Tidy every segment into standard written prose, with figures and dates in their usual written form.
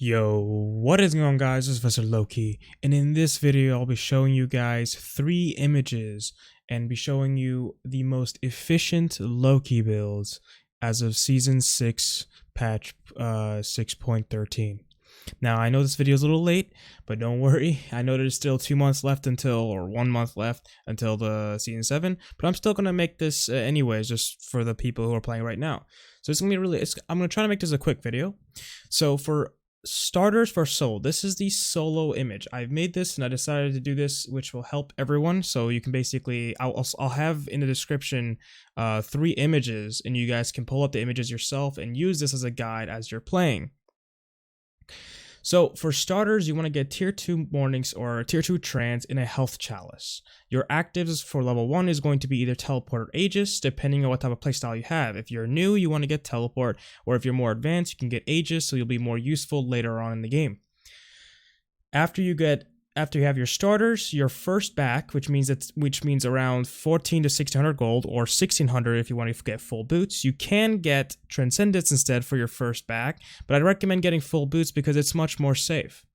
Yo, what is going on, guys? This is Professor Loki, and in this video I'll be showing you guys 3 images and be showing you the most efficient Loki builds as of Season 6 patch 6.13. Now, I know this video is a little late, but don't worry. I know there's still 2 months left or 1 month left until the Season 7, but I'm still going to make this anyways, just for the people who are playing right now. So it's going to be I'm going to try to make this a quick video. So for starters for solo, this is the solo image. I've made this and I decided to do this, which will help everyone. So you can basically, I'll have in the description 3 images, and you guys can pull up the images yourself and use this as a guide as you're playing. So for starters, you want to get tier 2 mornings or tier 2 trance in a health chalice. Your actives for level 1 is going to be either teleport or Aegis, depending on what type of playstyle you have. If you're new, you want to get teleport, or if you're more advanced, you can get Aegis, so you'll be more useful later on in the game. After you have your starters, your first back, which means around 14 to 1600 gold, or 1600 if you want to get full boots. You can get Transcendence instead for your first back, but I'd recommend getting full boots because it's much more safe.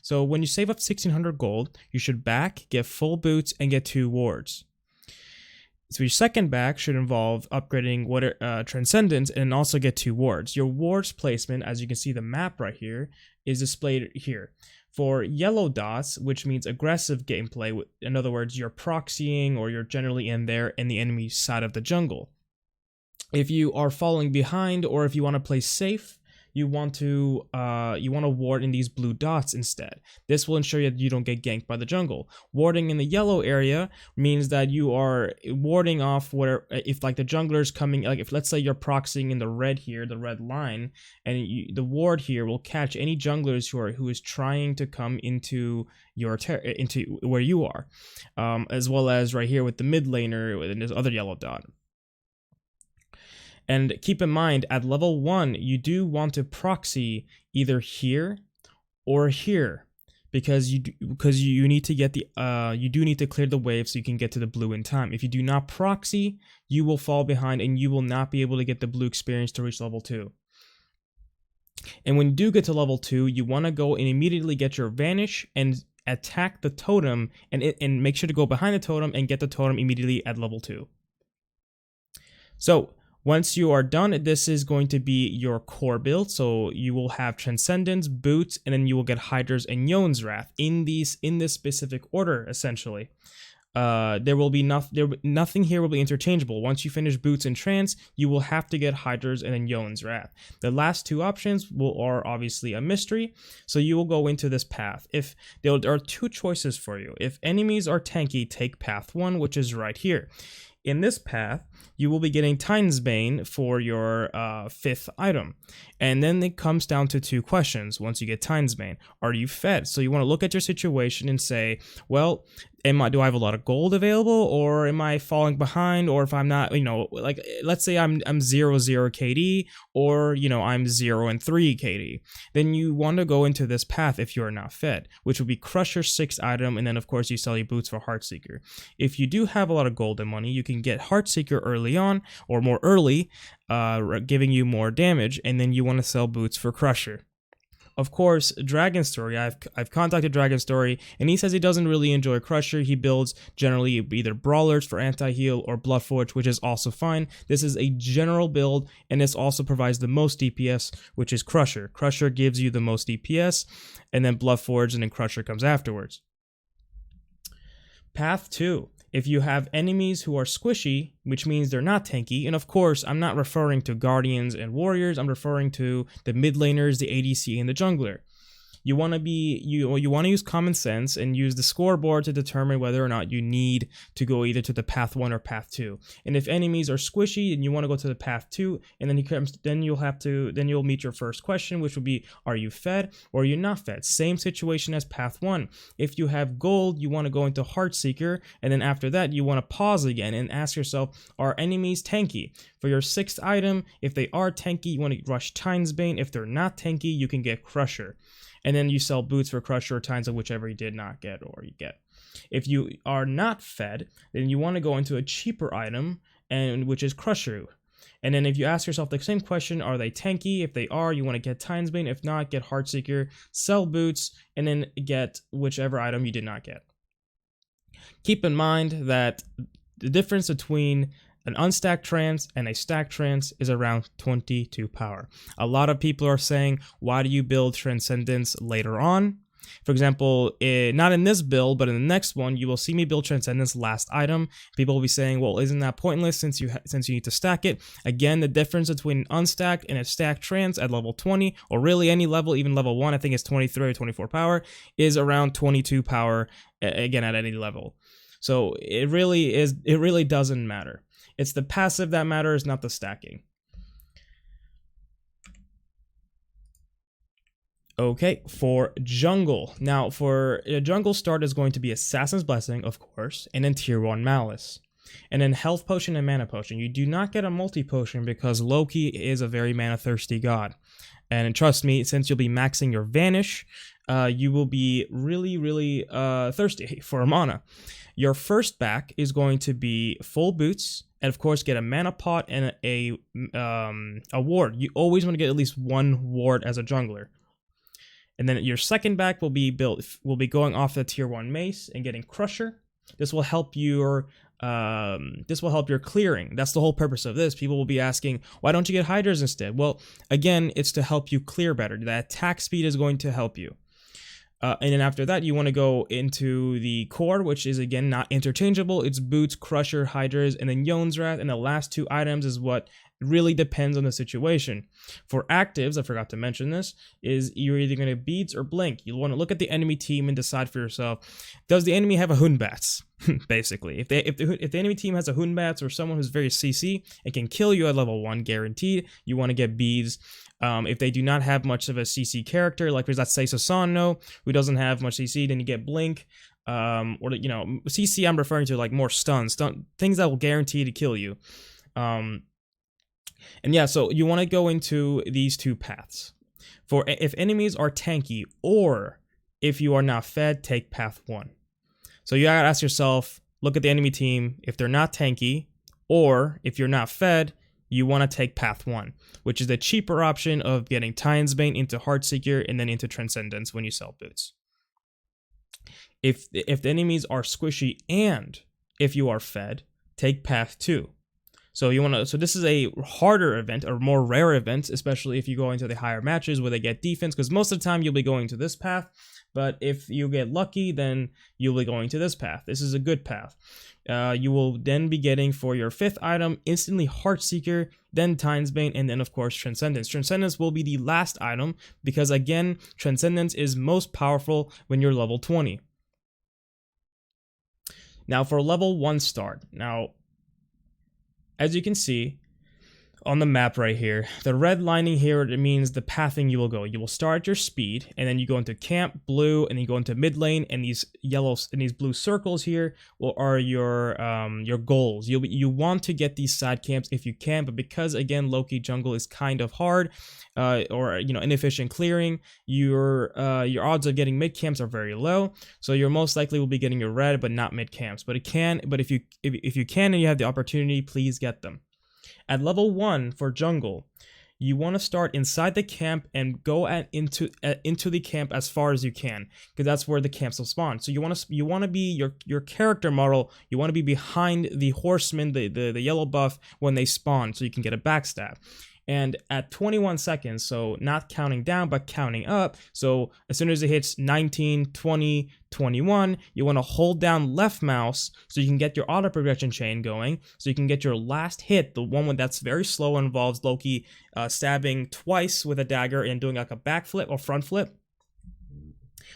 So when you save up 1600 gold, you should back, get full boots, and get 2 wards. So your second back should involve upgrading Transcendence and also get 2 wards. Your wards placement, as you can see the map right here, is displayed here. For yellow dots, which means aggressive gameplay, in other words, you're proxying or you're generally in the enemy side of the jungle. If you are falling behind, or if you want to play safe, you want to ward in these blue dots instead. This will ensure that you don't get ganked by the jungle. Warding in the yellow area means that you are warding off if like the jungler is coming, like if let's say you're proxying in the red here, the red line, and the ward here will catch any junglers who is trying to come into into where you are, as well as right here with the mid laner and this other yellow dot. And keep in mind, at level 1, you do want to proxy either here or here, because you need to get you do need to clear the wave so you can get to the blue in time. If you do not proxy, you will fall behind and you will not be able to get the blue experience to reach level 2. And when you do get to level 2, you want to go and immediately get your vanish and attack the totem, and make sure to go behind the totem and get the totem immediately at level 2. So once you are done, this is going to be your core build. So you will have Transcendence, Boots, and then you will get Hydra's and Yon's Wrath in this specific order, essentially. Nothing here will be interchangeable. Once you finish Boots and Trance, you will have to get Hydra's and then Yon's Wrath. The last 2 options are obviously a mystery, so you will go into this path. If there are 2 choices for you. If enemies are tanky, take path 1, which is right here. In this path, you will be getting Titan's Bane for your 5th item. And then it comes down to 2 questions once you get Titan's Bane. Are you fed? So you want to look at your situation and say, well, do I have a lot of gold available, or am I falling behind? Or if I'm not, like let's say I'm 0 KD, or I'm 0 and 3 KD. Then you want to go into this path if you're not fed, which would be Crusher 6th item, and then of course you sell your boots for Heartseeker. If you do have a lot of gold and money, you can get Heartseeker early on, or more early, giving you more damage, and then you want to sell boots for Crusher. Of course, Dragon Story, I've contacted Dragon Story, and he says he doesn't really enjoy Crusher. He builds generally either Brawlers for anti-heal or Bloodforge, which is also fine. This is a general build, and this also provides the most DPS, which is Crusher. Crusher gives you the most DPS, and then Bloodforge, and then Crusher comes afterwards. Path 2. If you have enemies who are squishy, which means they're not tanky, and of course, I'm not referring to Guardians and Warriors, I'm referring to the mid laners, the ADC, and the jungler. You want to use common sense and use the scoreboard to determine whether or not you need to go either to the path 1 or path 2. And if enemies are squishy and you want to go to the path 2, and then you'll meet your first question, which would be, are you fed or are you not fed? Same situation as path 1. If you have gold, you want to go into Heartseeker, and then after that you want to pause again and ask yourself, are enemies tanky? For your 6th item, if they are tanky, you want to rush Titan's Bane. If they're not tanky, you can get Crusher. And then you sell boots for Crusher or Titan's, whichever you did not get or you get. If you are not fed, then you want to go into a cheaper item, which is Crusher. And then if you ask yourself the same question, are they tanky? If they are, you want to get Timesbane. If not, get Heartseeker, sell boots, and then get whichever item you did not get. Keep in mind that the difference between an unstacked trance and a stacked trance is around 22 power. A lot of people are saying, why do you build Transcendence later on? For example, not in this build, but in the next one, you will see me build Transcendence last item. People will be saying, well, isn't that pointless since you need to stack it? Again, the difference between unstacked and a stacked trance at level 20, or really any level, even level 1, I think it's 23 or 24 power, is around 22 power, again, at any level. So it really doesn't matter. It's the passive that matters, not the stacking. Okay, for jungle. Now, for a jungle start is going to be Assassin's Blessing, of course, and then Tier 1 Malice. And then Health Potion and Mana Potion. You do not get a multi-potion because Loki is a very mana-thirsty god. And trust me, since you'll be maxing your Vanish, you will be really thirsty for a mana. Your first back is going to be full boots, and of course get a mana pot and a ward. You always want to get at least one ward as a jungler. And then your second back will be going off the Tier 1 Mace and getting Crusher. This will help your clearing. That's the whole purpose of this. People will be asking, why don't you get Hydras instead? Well, again, it's to help you clear better. The attack speed is going to help you. And then after that, you want to go into the core, which is, again, not interchangeable. It's Boots, Crusher, Hydras, and then Yon's Wrath. And the last two items is what really depends on the situation. For actives, I forgot to mention this, is you're either going to Beads or Blink. You'll want to look at the enemy team and decide for yourself, does the enemy have a Hunbats? Basically, if the enemy team has a Hunbats or someone who's very CC and can kill you at level 1 guaranteed, you want to get Beads. If they do not have much of a CC character, like let's say Sasano, who doesn't have much CC, then you get Blink. Or CC I'm referring to like more stun things that will guarantee to kill you. And yeah, so you want to go into these two paths. For if enemies are tanky or if you are not fed, take path 1. So you gotta ask yourself, look at the enemy team. If they're not tanky or if you're not fed, you want to take path 1, which is the cheaper option of getting Timesbane into Heartseeker and then into Transcendence when you sell boots. If the enemies are squishy and if you are fed, take path 2. So this is a harder event or more rare event, especially if you go into the higher matches where they get defense, because most of the time you'll be going to this path. But if you get lucky, then you'll be going to this path. This is a good path. You will then be getting for your 5th item instantly Heartseeker, then Timesbane, and then of course Transcendence. Transcendence will be the last item because again, Transcendence is most powerful when you're level 20. Now for level 1 start. Now, as you can see on the map right here, the red lining here, it means the pathing you will go. You will start at your speed, and then you go into camp, blue, and then you go into mid lane, and these yellows and these blue circles here are your goals. You want to get these side camps if you can, but because again Loki jungle is kind of hard, or inefficient clearing, your odds of getting mid camps are very low. So you're most likely will be getting your red, but not mid camps. But if you can and you have the opportunity, please get them. At level 1 for jungle, you want to start inside the camp and go into the camp as far as you can, because that's where the camps will spawn. So you want to be your character model. You want to be behind the horsemen, the yellow buff when they spawn, so you can get a backstab. And at 21 seconds, so not counting down, but counting up, so as soon as it hits 19, 20, 21, you want to hold down left mouse so you can get your auto progression chain going, so you can get your last hit, the one that's very slow, involves Loki stabbing twice with a dagger and doing like a backflip or front flip,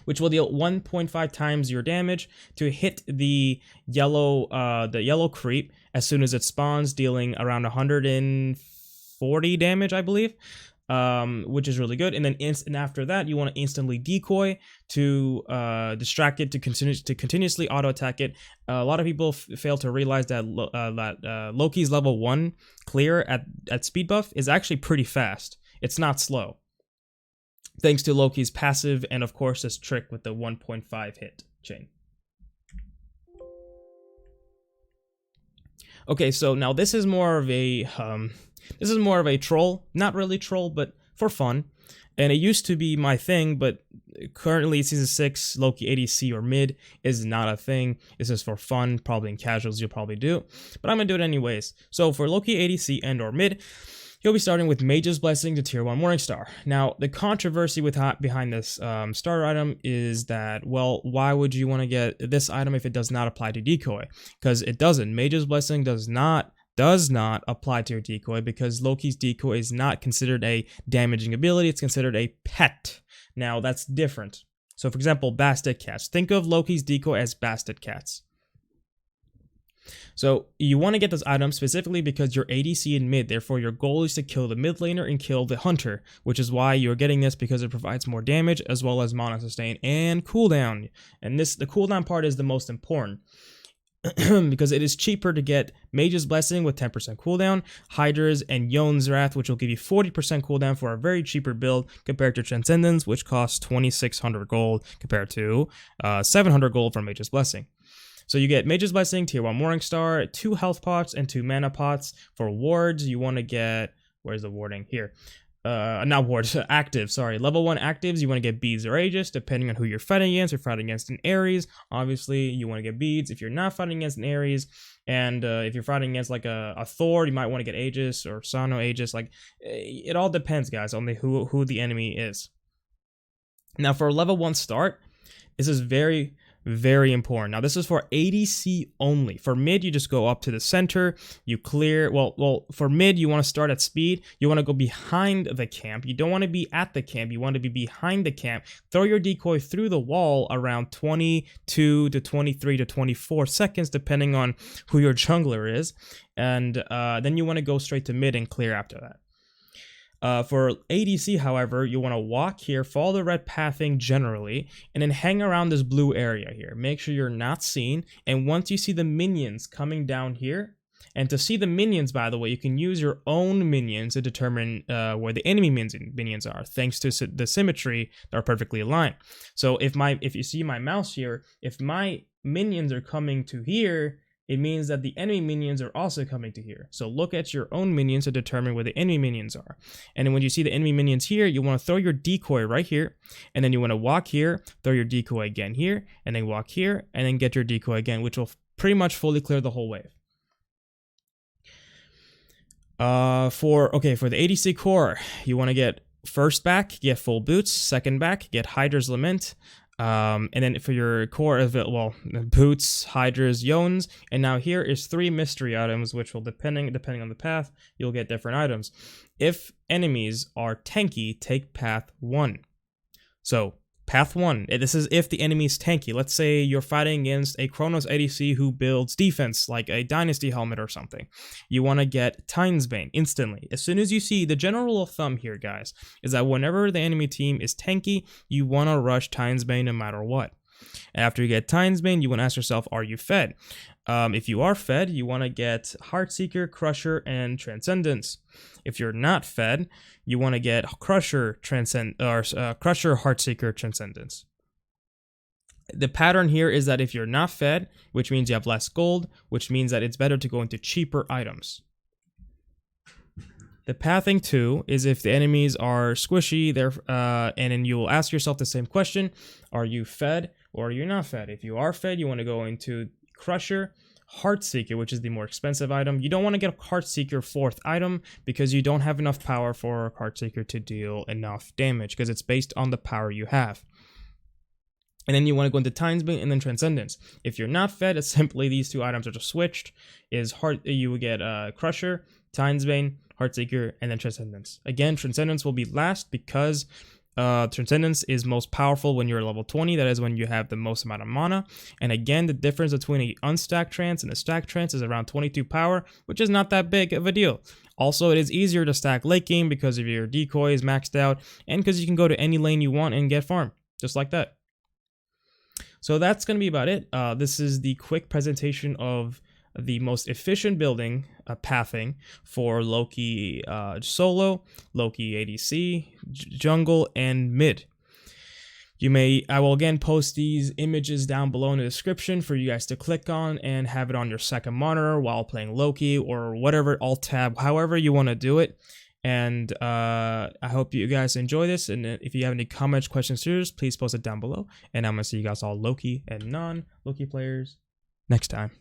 which will deal 1.5 times your damage to hit the yellow creep as soon as it spawns, dealing around 140 damage, I believe, which is really good. And then after that, you want to instantly decoy to distract it, to continuously auto attack it. A lot of people fail to realize that Loki's level 1 clear at speed buff is actually pretty fast. It's not slow, thanks to Loki's passive and of course this trick with the 1.5 hit chain. Okay, so now this is more of a This is more of a troll, not really troll, but for fun. And it used to be my thing, but currently Season 6, Loki ADC or mid is not a thing. This is for fun, probably in casuals you'll probably do. But I'm going to do it anyways. So for Loki ADC and or mid, you'll be starting with Mage's Blessing to Tier 1 Morningstar. Now, the controversy behind this starter item is that, well, why would you want to get this item if it does not apply to Decoy? Because it doesn't. Mage's Blessing does not apply to your decoy because Loki's decoy is not considered a damaging ability, it's considered a pet. Now that's different. So for example, Bastard Cats. Think of Loki's decoy as Bastard Cats. So you want to get this item specifically because you're ADC in mid, therefore your goal is to kill the mid laner and kill the hunter, which is why you're getting this because it provides more damage as well as mana sustain and cooldown. And the cooldown part is the most important. Because it is cheaper to get Mage's Blessing with 10% cooldown, Hydra's and Yon's Wrath, which will give you 40% cooldown for a very cheaper build compared to Transcendence, which costs 2,600 gold compared to 700 gold for Mage's Blessing. So you get Mage's Blessing, Tier 1 Morningstar, 2 health pots, and 2 mana pots. For wards, you want to get, where's the warding? Here. Not wards, active, sorry. Level 1 actives, you want to get beads or Aegis, depending on who you're fighting against. If you're fighting against an Ares, obviously you want to get beads. If you're not fighting against an Ares, and if you're fighting against like a Thor, you might want to get Aegis or Sano Aegis. Like, it all depends, guys, on who the enemy is. Now, for a level 1 start, this is very important. Now, this is for ADC only. For mid, you just go up to the center, you clear. Well, for mid, you want to start at speed. You want to go behind the camp. You don't want to be at the camp. You want to be behind the camp. Throw your decoy through the wall around 22 to 23 to 24 seconds, depending on who your jungler is. And then you want to go straight to mid and clear after that. For ADC, however, you want to walk here, follow the red pathing generally, and then hang around this blue area here. Make sure you're not seen, and once you see the minions coming down here, and to see the minions, by the way, you can use your own minions to determine where the enemy minions are, thanks to the symmetry that are perfectly aligned. So if you see my mouse here, if my minions are coming to here, it means that the enemy minions are also coming to here. So look at your own minions to determine where the enemy minions are. And then when you see the enemy minions here, you want to throw your decoy right here. And then you want to walk here, throw your decoy again here, and then walk here, and then get your decoy again, which will pretty much fully clear the whole wave. For the ADC core, you want to get first back, get full boots, second back, get Hydra's Lament. And then for your core, well, boots, Hydra's, Yon's, and now here is 3 mystery items, which will depending on the path, you'll get different items. If enemies are tanky, take path 1. So path 1, this is if the enemy is tanky. Let's say you're fighting against a Chronos ADC who builds defense, like a Dynasty Helmet or something. You want to get Titan's Bane instantly. As soon as you see, the general rule of thumb here, guys, is that whenever the enemy team is tanky, you want to rush Titan's Bane no matter what. After you get Titan's Bane, you want to ask yourself, are you fed? If you are fed, you want to get Heartseeker, Crusher, and Transcendence. If you're not fed, you want to get Crusher, Crusher, Heartseeker, Transcendence. The pattern here is that if you're not fed, which means you have less gold, which means that it's better to go into cheaper items. The pathing 2 is if the enemies are squishy, and then you will ask yourself the same question: are you fed or are you not fed? If you are fed, you want to go into Crusher, Heartseeker, which is the more expensive item. You don't want to get a Heartseeker 4th item because you don't have enough power for Heartseeker to deal enough damage because it's based on the power you have. And then you want to go into Titan's Bane and then Transcendence. If you're not fed, it's simply these 2 items are just switched. You would get Crusher, Titan's Bane, Heartseeker, and then Transcendence. Again, Transcendence will be last because Transcendence is most powerful when you're level 20. That is when you have the most amount of mana. And again, the difference between an unstacked trance and a stacked trance is around 22 power, which is not that big of a deal. Also, it is easier to stack late game because of your decoy is maxed out and because you can go to any lane you want and get farm, just like that. So that's going to be about it. This is the quick presentation of the most efficient building pathing for Loki solo, Loki ADC, jungle, and mid. I will again post these images down below in the description for you guys to click on and have it on your second monitor while playing Loki or whatever, alt tab, however you want to do it. And I hope you guys enjoy this. And if you have any comments, questions, fears, please post it down below. And I'm going to see you guys all Loki and non-Loki players next time.